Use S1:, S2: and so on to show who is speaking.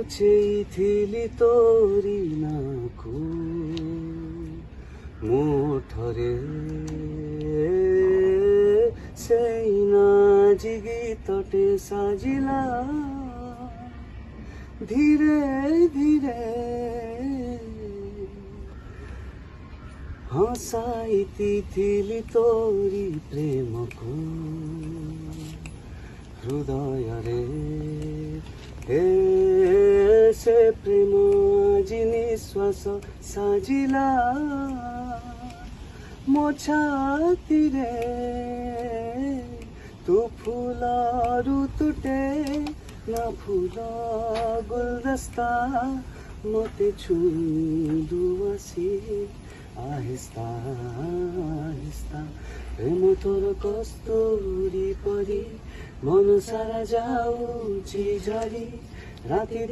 S1: ଲୁଚେଇଥିଲି ତୋରି ନାକୁ ମୋ ଠରେ ସେଇନା ଆଜି ଗୀତଟେ ସାଜିଲା ଧୀରେ ଧୀରେ हसाइती तोरी प्रेम को हृदय रे से प्रेम आज निश्वास साजिला मो छाती रे तू फूल तुटे ना फूल गुलदस्ता मते छुंदु आसी आहिस्ता आहिस्ता प्रेम तोर कस्तूरी परी मन सारा जाऊची झरी राति